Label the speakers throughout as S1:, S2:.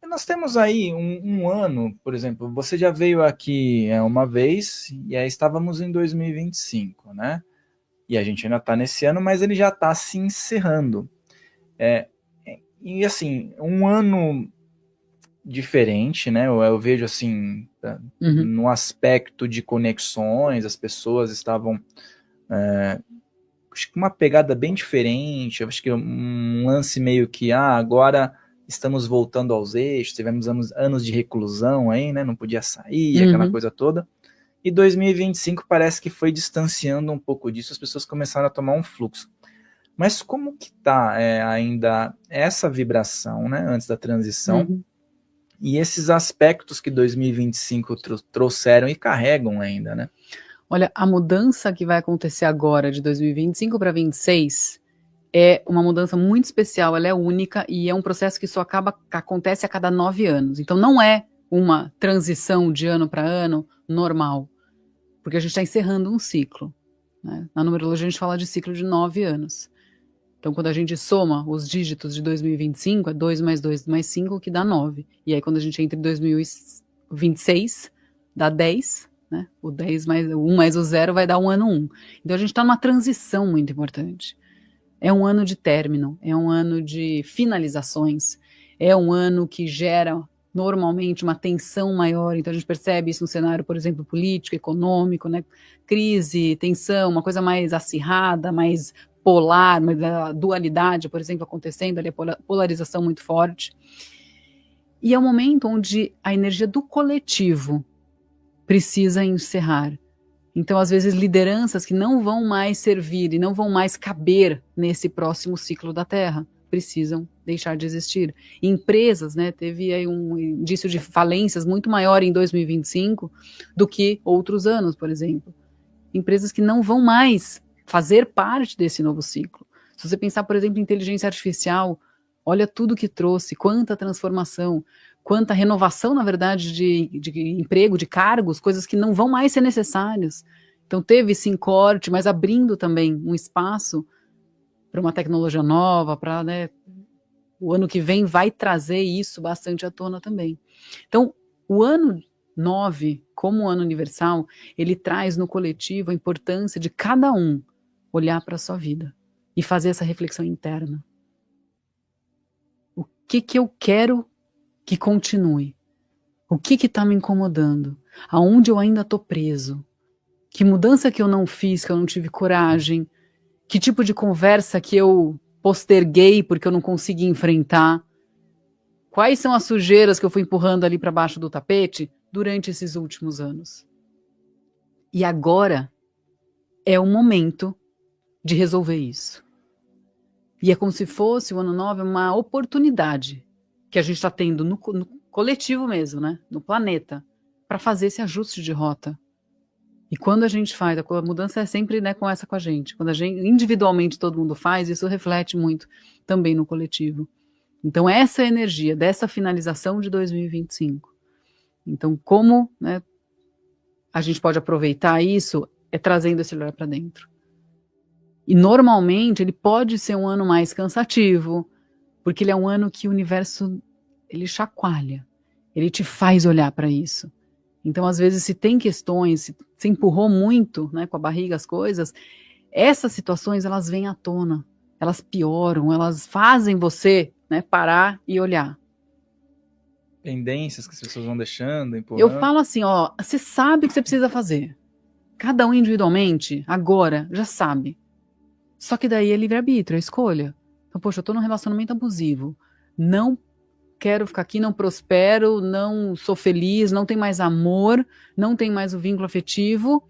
S1: Nós temos aí um ano, por exemplo, você já veio aqui uma vez, e aí estávamos em 2025, né? E a gente ainda está nesse ano, mas ele já está se encerrando. E assim, um ano diferente, né? Eu vejo assim,
S2: Uhum.
S1: no aspecto de conexões, as pessoas estavam acho que uma pegada bem diferente, acho que um lance meio que, agora estamos voltando aos eixos, tivemos anos de reclusão aí, né, não podia sair, aquela
S2: Uhum.
S1: coisa toda, e 2025 parece que foi distanciando um pouco disso, as pessoas começaram a tomar um fluxo. Mas como que tá ainda essa vibração, né, antes da transição,
S2: Uhum.
S1: e esses aspectos que 2025 trouxeram e carregam ainda, né?
S2: Olha, a mudança que vai acontecer agora de 2025 para 26 é uma mudança muito especial, ela é única e é um processo que só acontece a cada 9 anos. Então não é uma transição de ano para ano normal, porque a gente está encerrando um ciclo, né? Na numerologia a gente fala de ciclo de 9 anos. Então quando a gente soma os dígitos de 2025, é 2 mais 2 mais 5 que dá 9. E aí quando a gente entra em 2026, dá 10, né? O 10 mais o 1 mais o 0 vai dar um ano 1. Então a gente está numa transição muito importante. É um ano de término, é um ano de finalizações, é um ano que gera normalmente uma tensão maior. Então a gente percebe isso no cenário, por exemplo, político, econômico, né? Crise, tensão, uma coisa mais acirrada, mais polar, a dualidade, por exemplo, acontecendo ali, a polarização muito forte. E é um momento onde a energia do coletivo precisa encerrar. Então, às vezes, lideranças que não vão mais servir e não vão mais caber nesse próximo ciclo da Terra precisam deixar de existir. Empresas, né, teve aí um indício de falências muito maior em 2025 do que outros anos, por exemplo. Empresas que não vão mais fazer parte desse novo ciclo. Se você pensar, por exemplo, em inteligência artificial, olha tudo que trouxe, quanta transformação, quanta renovação, na verdade, de emprego, de cargos, coisas que não vão mais ser necessárias. Então teve sim corte, mas abrindo também um espaço para uma tecnologia nova, para, né, o ano que vem vai trazer isso bastante à tona também. Então, o ano 9, como o ano universal, ele traz no coletivo a importância de cada um olhar para a sua vida e fazer essa reflexão interna. O que eu quero que continue? O que está me incomodando? Aonde eu ainda estou preso? Que mudança que eu não fiz, que eu não tive coragem? Que tipo de conversa que eu posterguei porque eu não consegui enfrentar? Quais são as sujeiras que eu fui empurrando ali para baixo do tapete durante esses últimos anos? E agora é o momento de resolver isso. E é como se fosse o ano 9 uma oportunidade que a gente está tendo no coletivo mesmo, né? No planeta, para fazer esse ajuste de rota. E quando a gente faz, a mudança é sempre, né, começa com a gente. Quando a gente, individualmente todo mundo faz, isso reflete muito também no coletivo. Então essa é a energia dessa finalização de 2025. Então como, né, a gente pode aproveitar isso é trazendo esse olhar para dentro. E normalmente ele pode ser um ano mais cansativo, porque ele é um ano que o universo ele chacoalha, ele te faz olhar para isso. Então, às vezes, se tem questões, se empurrou muito, né, com a barriga as coisas, essas situações elas vêm à tona, elas pioram, elas fazem você, né, parar e olhar.
S1: Pendências que as pessoas vão deixando,
S2: Eu
S1: empurrando.
S2: falo assim, ó, você sabe o que você precisa fazer. Cada um individualmente, agora, já sabe. Só que daí é livre-arbítrio, é escolha. Então, poxa, eu tô num relacionamento abusivo. Não quero ficar aqui, não prospero, não sou feliz, não tem mais amor, não tem mais o vínculo afetivo.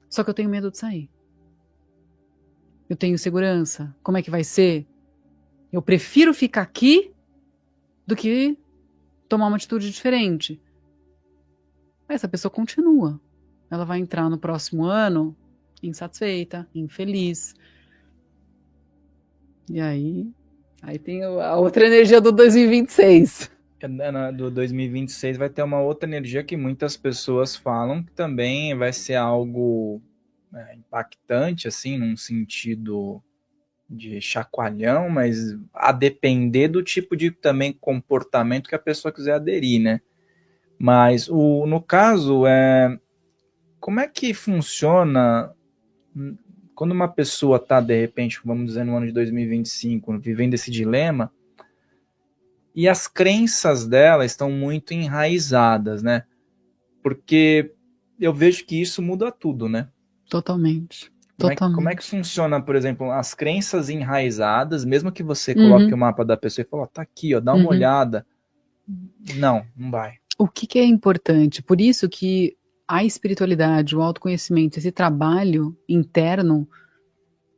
S2: Só que eu tenho medo de sair. Eu tenho segurança. Como é que vai ser? Eu prefiro ficar aqui do que tomar uma atitude diferente. Essa pessoa continua. Ela vai entrar no próximo ano insatisfeita, infeliz. E aí tem a outra energia do 2026.
S1: Do 2026 vai ter uma outra energia que muitas pessoas falam que também vai ser algo impactante, assim, num sentido de chacoalhão, mas a depender do tipo de também comportamento que a pessoa quiser aderir, né? Mas no caso, como é que funciona quando uma pessoa está, de repente, vamos dizer, no ano de 2025, vivendo esse dilema, e as crenças dela estão muito enraizadas, né? Porque eu vejo que isso muda tudo, né?
S2: Totalmente.
S1: Como é que funciona, por exemplo, as crenças enraizadas, mesmo que você
S2: Uhum.
S1: coloque o mapa da pessoa e fale, tá aqui, ó, dá uma olhada. Não vai.
S2: O que é importante? Por isso que a espiritualidade, o autoconhecimento, esse trabalho interno,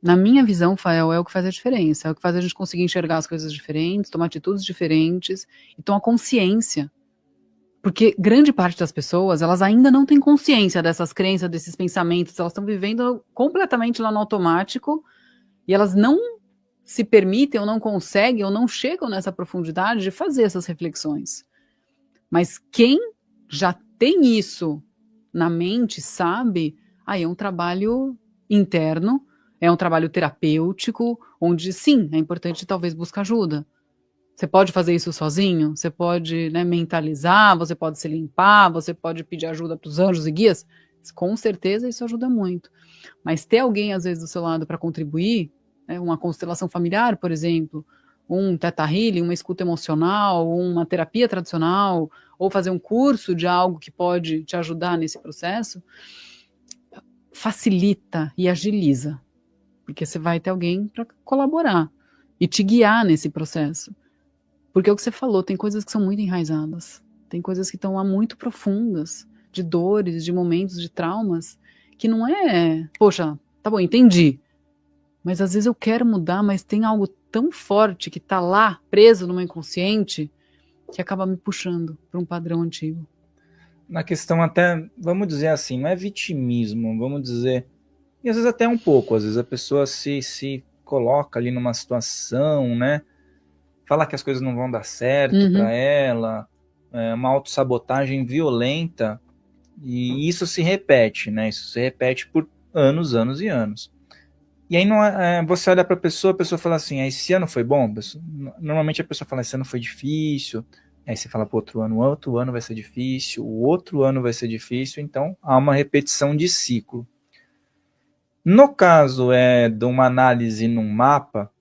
S2: na minha visão, Fael, é o que faz a diferença. É o que faz a gente conseguir enxergar as coisas diferentes, tomar atitudes diferentes e tomar consciência. Porque grande parte das pessoas, elas ainda não têm consciência dessas crenças, desses pensamentos, elas estão vivendo completamente lá no automático e elas não se permitem ou não conseguem ou não chegam nessa profundidade de fazer essas reflexões. Mas quem já tem isso na mente sabe, aí é um trabalho interno, é um trabalho terapêutico, onde sim, é importante talvez buscar ajuda. Você pode fazer isso sozinho, você pode, né, mentalizar, você pode se limpar, você pode pedir ajuda para os anjos e guias, com certeza isso ajuda muito. Mas ter alguém, às vezes, do seu lado para contribuir, né, uma constelação familiar, por exemplo, um teta healing, uma escuta emocional, uma terapia tradicional, ou fazer um curso de algo que pode te ajudar nesse processo, facilita e agiliza, porque você vai ter alguém para colaborar e te guiar nesse processo. Porque é o que você falou, tem coisas que são muito enraizadas, tem coisas que estão lá muito profundas, de dores, de momentos, de traumas, que não é, poxa, tá bom, entendi, mas às vezes eu quero mudar, mas tem algo tão forte que tá lá, preso no meu inconsciente, que acaba me puxando para um padrão antigo.
S1: Na questão até, vamos dizer assim, não é vitimismo, vamos dizer, e às vezes até um pouco, às vezes a pessoa se coloca ali numa situação, né, fala que as coisas não vão dar certo para ela, uma autossabotagem violenta, e isso se repete, né? Isso se repete por anos, anos e anos. E aí você olha para a pessoa fala assim, esse ano foi bom? Normalmente a pessoa fala, esse ano foi difícil, aí você fala para outro ano vai ser difícil, o outro ano vai ser difícil, então há uma repetição de ciclo. No caso de uma análise num mapa,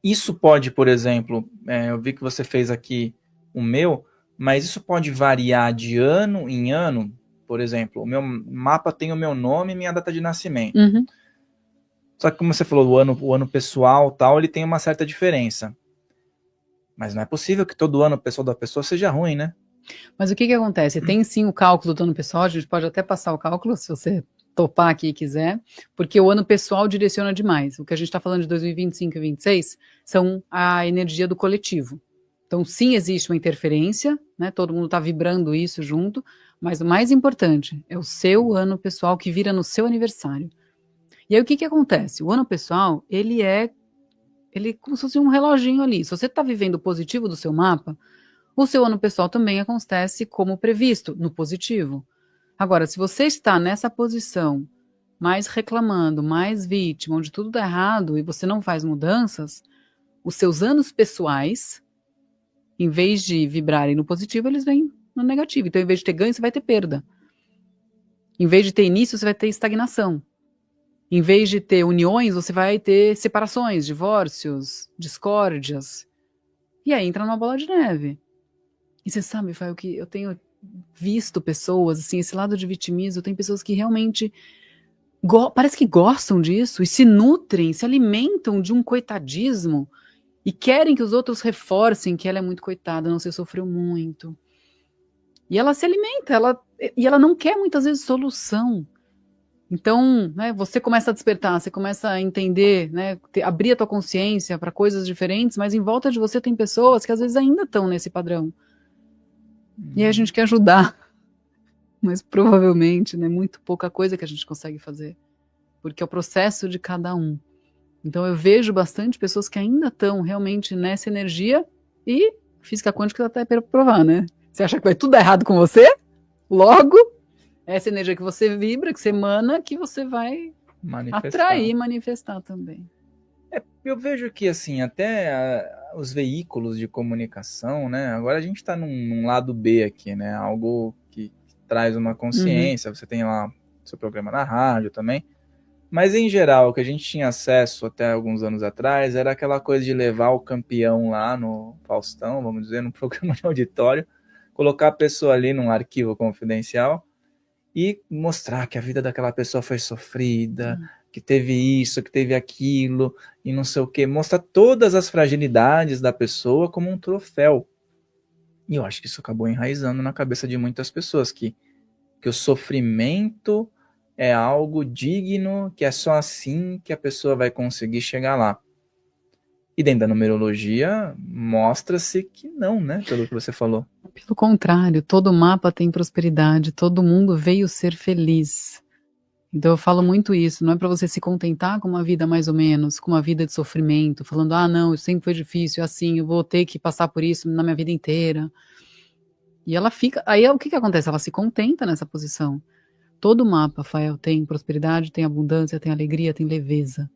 S1: isso pode, por exemplo, eu vi que você fez aqui o meu, mas isso pode variar de ano em ano. Por exemplo, o meu mapa tem o meu nome e minha data de nascimento. Só que como você falou, o ano pessoal tal, ele tem uma certa diferença. Mas não é possível que todo ano o pessoal da pessoa seja ruim, né?
S2: Mas o que acontece? Tem sim o cálculo do ano pessoal, a gente pode até passar o cálculo, se você topar aqui e quiser, porque o ano pessoal direciona demais. O que a gente está falando de 2025 e 2026 são a energia do coletivo. Então, sim, existe uma interferência, né? Todo mundo está vibrando isso junto, mas o mais importante é o seu ano pessoal que vira no seu aniversário. E aí o que acontece? O ano pessoal, ele é como se fosse um reloginho ali. Se você está vivendo o positivo do seu mapa, o seu ano pessoal também acontece como previsto, no positivo. Agora, se você está nessa posição, mais reclamando, mais vítima, onde tudo dá errado e você não faz mudanças, os seus anos pessoais, em vez de vibrarem no positivo, eles vêm no negativo. Então, em vez de ter ganho, você vai ter perda. Em vez de ter início, você vai ter estagnação. Em vez de ter uniões, você vai ter separações, divórcios, discórdias. E aí entra numa bola de neve. E você sabe, Fael, que eu tenho visto pessoas, assim, esse lado de vitimismo, tem pessoas que realmente parece que gostam disso e se nutrem, se alimentam de um coitadismo e querem que os outros reforcem que ela é muito coitada, não se sofreu muito. E ela se alimenta, e ela não quer muitas vezes solução. Então, né, você começa a despertar, você começa a entender, né, abrir a tua consciência para coisas diferentes, mas em volta de você tem pessoas que às vezes ainda estão nesse padrão. E aí a gente quer ajudar, mas provavelmente, né, muito pouca coisa que a gente consegue fazer, porque é o processo de cada um. Então eu vejo bastante pessoas que ainda estão realmente nessa energia e física quântica está até para provar, né? Você acha que vai tudo dar errado com você? Logo, essa energia que você vibra, que você emana, que você vai atrair e manifestar também.
S1: Eu vejo que, assim, até os veículos de comunicação, né? Agora a gente está num lado B aqui, né? Algo que traz uma
S2: Uhum.
S1: consciência. Você tem lá seu programa na rádio também. Mas, em geral, o que a gente tinha acesso até alguns anos atrás era aquela coisa de levar o campeão lá no Faustão, vamos dizer, num programa de auditório, colocar a pessoa ali num arquivo confidencial e mostrar que a vida daquela pessoa foi sofrida, que teve isso, que teve aquilo, e não sei o que. Mostra todas as fragilidades da pessoa como um troféu. E eu acho que isso acabou enraizando na cabeça de muitas pessoas, que o sofrimento é algo digno, que é só assim que a pessoa vai conseguir chegar lá. E dentro da numerologia, mostra-se que não, né? Pelo que você falou.
S2: Pelo contrário, todo mapa tem prosperidade, todo mundo veio ser feliz. Então eu falo muito isso, não é para você se contentar com uma vida mais ou menos, com uma vida de sofrimento, falando, ah, não, isso sempre foi difícil, é assim, eu vou ter que passar por isso na minha vida inteira. E ela fica, aí o que que acontece? Ela se contenta nessa posição. Todo mapa, Rafael, tem prosperidade, tem abundância, tem alegria, tem leveza.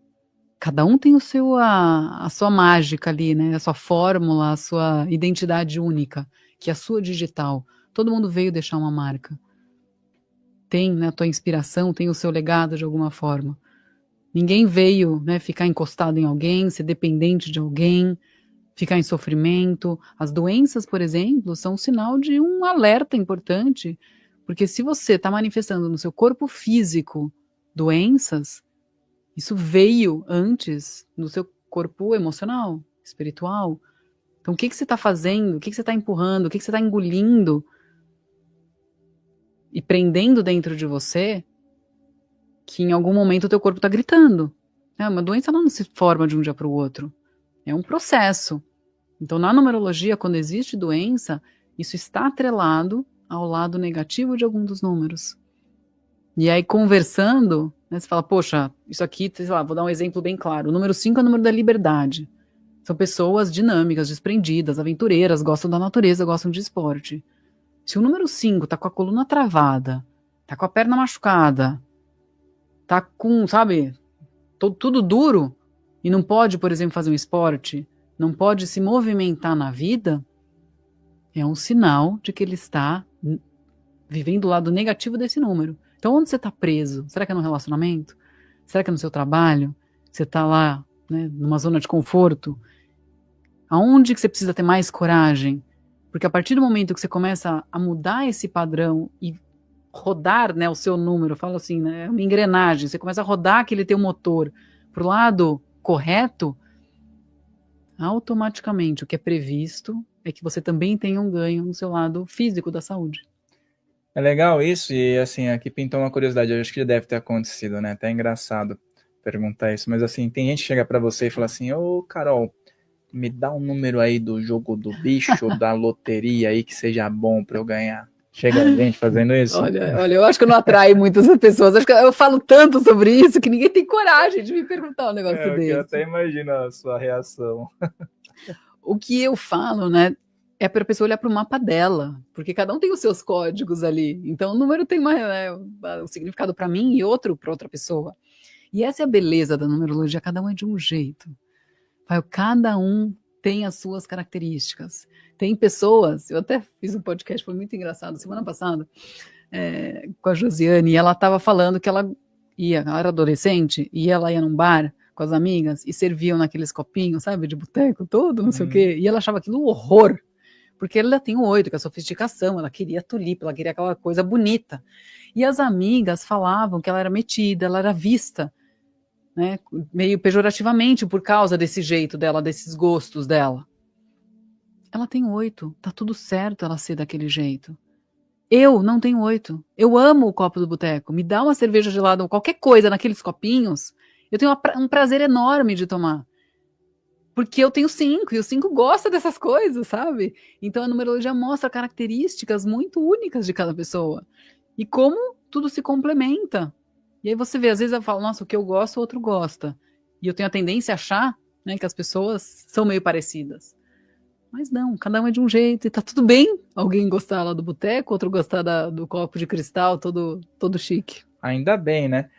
S2: Cada um tem a sua mágica ali, né? A sua fórmula, a sua identidade única, que é a sua digital. Todo mundo veio deixar uma marca. Tem, né, a tua inspiração, tem o seu legado de alguma forma. Ninguém veio, né, ficar encostado em alguém, ser dependente de alguém, ficar em sofrimento. As doenças, por exemplo, são um sinal de um alerta importante, porque se você está manifestando no seu corpo físico doenças, isso veio antes no seu corpo emocional, espiritual. Então, o que que você está fazendo? O que que você está empurrando? O que que você está engolindo e prendendo dentro de você que em algum momento o teu corpo está gritando? Uma doença não se forma de um dia para o outro. É um processo. Então, na numerologia, quando existe doença, isso está atrelado ao lado negativo de algum dos números. E aí, conversando, né, você fala, poxa, isso aqui, sei lá, vou dar um exemplo bem claro. O número 5 é o número da liberdade. São pessoas dinâmicas, desprendidas, aventureiras, gostam da natureza, gostam de esporte. Se o número 5 tá com a coluna travada, tá com a perna machucada, tá com, sabe, tudo duro, e não pode, por exemplo, fazer um esporte, não pode se movimentar na vida, é um sinal de que ele está vivendo o lado negativo desse número. Então, onde você está preso? Será que é no relacionamento? Será que é no seu trabalho? Você está lá, né, numa zona de conforto? Aonde que você precisa ter mais coragem? Porque a partir do momento que você começa a mudar esse padrão e rodar, né, o seu número, eu falo assim, né, é uma engrenagem, você começa a rodar aquele teu motor para o lado correto, automaticamente o que é previsto é que você também tenha um ganho no seu lado físico da saúde.
S1: É legal isso, e assim, aqui pintou uma curiosidade, eu acho que deve ter acontecido, né? Até é engraçado perguntar isso, mas assim, tem gente que chega pra você e fala assim, ô Carol, me dá um número aí do jogo do bicho, da loteria aí que seja bom pra eu ganhar. Chega gente fazendo isso?
S2: Olha, eu acho que eu não atraio muitas pessoas, acho que eu falo tanto sobre isso que ninguém tem coragem de me perguntar um negócio desse.
S1: Eu até imagino a sua reação.
S2: O que eu falo, né, é para a pessoa olhar para o mapa dela, porque cada um tem os seus códigos ali. Então, o número tem um significado para mim e outro para outra pessoa. E essa é a beleza da numerologia, cada um é de um jeito. Cada um tem as suas características. Tem pessoas, eu até fiz um podcast, foi muito engraçado, semana passada, com a Josiane, e ela estava falando que ela era adolescente, e ela ia num bar com as amigas e serviam naqueles copinhos, sabe, de boteco, todo, não sei o quê, e ela achava aquilo um horror, porque ela tem o 8, que é a sofisticação, ela queria tulipa, ela queria aquela coisa bonita. E as amigas falavam que ela era metida, ela era vista, né, meio pejorativamente por causa desse jeito dela, desses gostos dela. Ela tem 8, tá tudo certo ela ser daquele jeito. Eu não tenho 8. Eu amo o copo do boteco. Me dá uma cerveja gelada ou qualquer coisa naqueles copinhos, eu tenho um prazer enorme de tomar. Porque eu tenho 5 e o 5 gosta dessas coisas, sabe? Então a numerologia mostra características muito únicas de cada pessoa. E como tudo se complementa. E aí você vê, às vezes eu falo, nossa, o que eu gosto, o outro gosta. E eu tenho a tendência a achar, né, que as pessoas são meio parecidas. Mas não, cada um é de um jeito e tá tudo bem. Alguém gostar lá do boteco, outro gostar do copo de cristal todo chique.
S1: Ainda bem, né?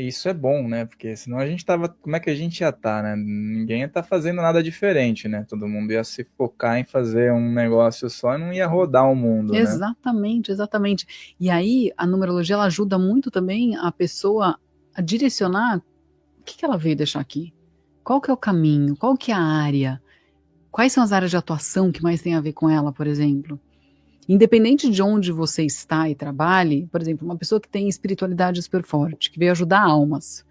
S1: isso é bom, né? Porque senão a gente tava. Como é que a gente ia estar, né? Ninguém ia estar fazendo nada diferente, né? Todo mundo ia se focar em fazer um negócio só e não ia rodar o mundo, né?
S2: Exatamente, exatamente. E aí a numerologia ela ajuda muito também a pessoa a direcionar o que ela veio deixar aqui. Qual que é o caminho? Qual que é a área? Quais são as áreas de atuação que mais tem a ver com ela, por exemplo? Independente de onde você está e trabalhe, por exemplo, uma pessoa que tem espiritualidade super forte, que veio ajudar almas.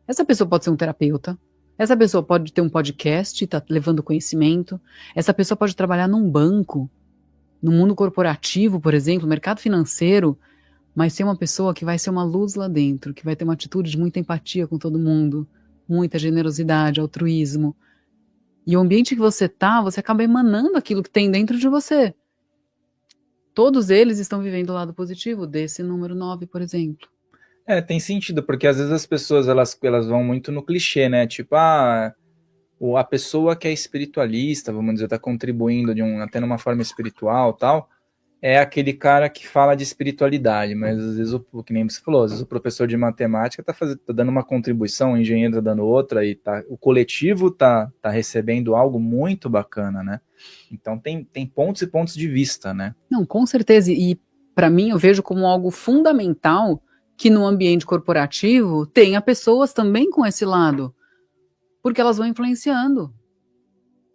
S2: Essa pessoa pode ser um terapeuta, essa pessoa pode ter um podcast e tá levando conhecimento, essa pessoa pode trabalhar num banco, no mundo corporativo, por exemplo, mercado financeiro, mas ser uma pessoa que vai ser uma luz lá dentro, que vai ter uma atitude de muita empatia com todo mundo, muita generosidade, altruísmo. E o ambiente que você tá, você acaba emanando aquilo que tem dentro de você. Todos eles estão vivendo o lado positivo desse número 9, por exemplo.
S1: É, tem sentido, porque às vezes as pessoas elas vão muito no clichê, né? Tipo, a pessoa que é espiritualista, vamos dizer, está contribuindo até numa forma espiritual tal, é aquele cara que fala de espiritualidade, mas às vezes, que nem você falou, às vezes o professor de matemática tá dando uma contribuição, o engenheiro tá dando outra, e o coletivo tá recebendo algo muito bacana, né? Então tem pontos e pontos de vista, né?
S2: Não, com certeza. E para mim eu vejo como algo fundamental que no ambiente corporativo tenha pessoas também com esse lado, porque elas vão influenciando.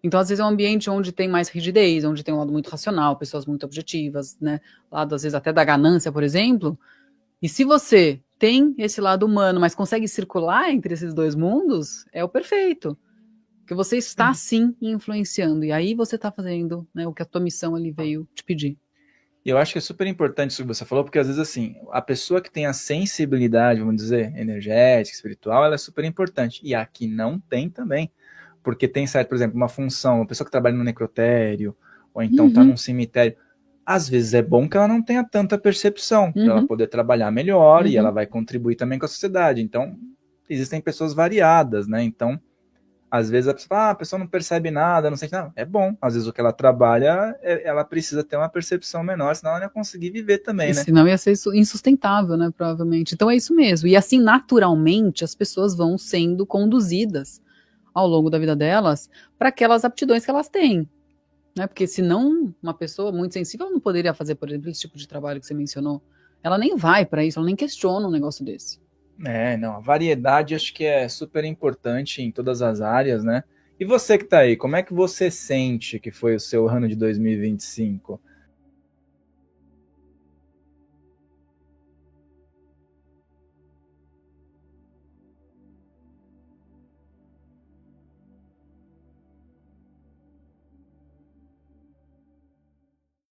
S2: Então, às vezes, é um ambiente onde tem mais rigidez, onde tem um lado muito racional, pessoas muito objetivas, né? Lado, às vezes, até da ganância, por exemplo. E se você tem esse lado humano, mas consegue circular entre esses dois mundos, é o perfeito. Porque você está, sim, influenciando. E aí você está fazendo, né, o que a tua missão ali veio te pedir.
S1: E eu acho que é super importante isso que você falou, porque às vezes, assim, a pessoa que tem a sensibilidade, vamos dizer, energética, espiritual, ela é super importante. E a que não tem também. Porque tem certo, por exemplo, uma função, uma pessoa que trabalha no necrotério, ou então está num cemitério, às vezes é bom que ela não tenha tanta percepção, para ela poder trabalhar melhor e ela vai contribuir também com a sociedade. Então, existem pessoas variadas, né? Então, às vezes a pessoa fala, a pessoa não percebe nada, não sente nada. É bom, às vezes o que ela trabalha, ela precisa ter uma percepção menor, senão ela não ia conseguir viver também, né?
S2: Senão ia ser insustentável, né, provavelmente. Então é isso mesmo. E assim, naturalmente, as pessoas vão sendo conduzidas ao longo da vida delas para aquelas aptidões que elas têm. Né? Porque senão uma pessoa muito sensível não poderia fazer, por exemplo, esse tipo de trabalho que você mencionou. Ela nem vai para isso, ela nem questiona um negócio desse.
S1: Não, a variedade acho que é super importante em todas as áreas, né? E você que tá aí, como é que você sente que foi o seu ano de 2025?